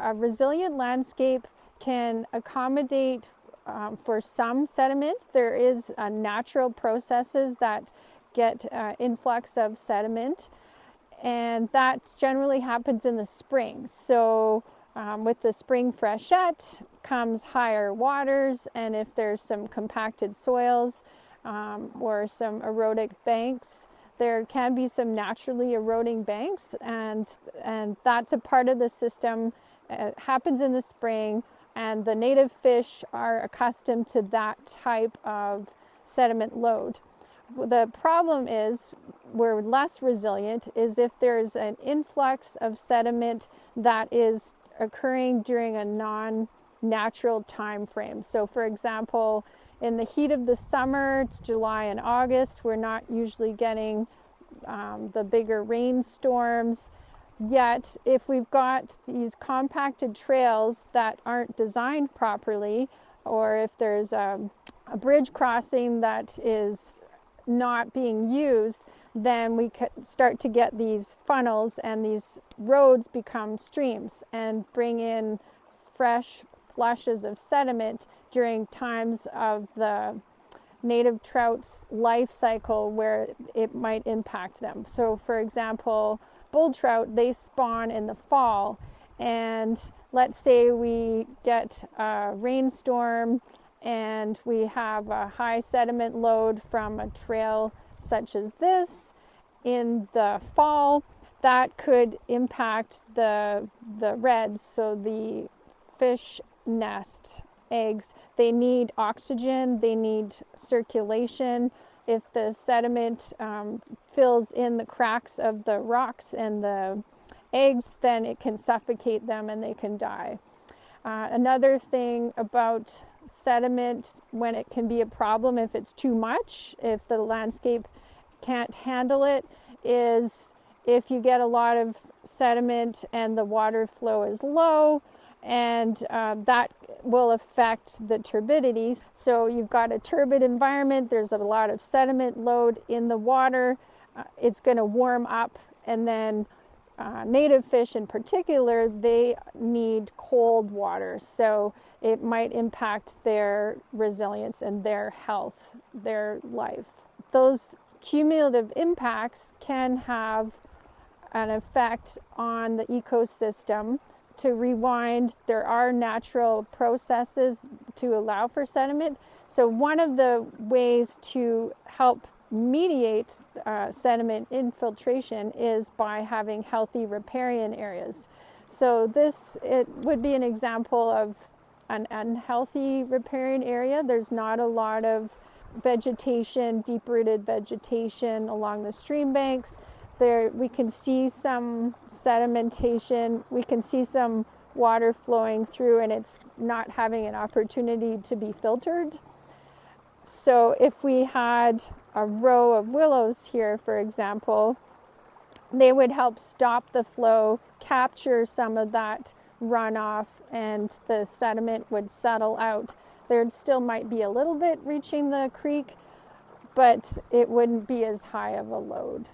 a resilient landscape can accommodate for some sediment. There is natural processes that get influx of sediment, and that generally happens in the spring. So with the spring freshet comes higher waters, and if there's some compacted soils or some erodic banks, there can be some naturally eroding banks, and that's a part of the system. It happens in the spring, and the native fish are accustomed to that type of sediment load. The problem is we're less resilient is if there's an influx of sediment that is occurring during a non-natural time frame. So for example, in the heat of the summer, it's July and August, we're not usually getting the bigger rainstorms. Yet if we've got these compacted trails that aren't designed properly, or if there's a bridge crossing that is not being used, then we could start to get these funnels, and these roads become streams and bring in fresh flushes of sediment during times of the native trout's life cycle where it might impact them. So for example, bull trout, they spawn in the fall, and let's say we get a rainstorm and we have a high sediment load from a trail such as this in the fall. That could impact the reds, so the fish nest eggs. They need oxygen, they need circulation. If the sediment fills in the cracks of the rocks and the eggs, then it can suffocate them and they can die. Another thing about sediment, when it can be a problem if it's too much, if the landscape can't handle it, is if you get a lot of sediment and the water flow is low, and that will affect the turbidity. So you've got a turbid environment, there's a lot of sediment load in the water, it's going to warm up, and then native fish in particular, they need cold water, so it might impact their resilience and their health, their life. Those cumulative impacts can have an effect on the ecosystem. To rewind, there are natural processes to allow for sediment. So one of the ways to help mediate sediment infiltration is by having healthy riparian areas. So it would be an example of an unhealthy riparian area. There's not a lot of vegetation, deep-rooted vegetation along the stream banks. There we can see some sedimentation, we can see some water flowing through, and it's not having an opportunity to be filtered. So if we had a row of willows here, for example, they would help stop the flow, capture some of that runoff, and the sediment would settle out. There still might be a little bit reaching the creek, but it wouldn't be as high of a load.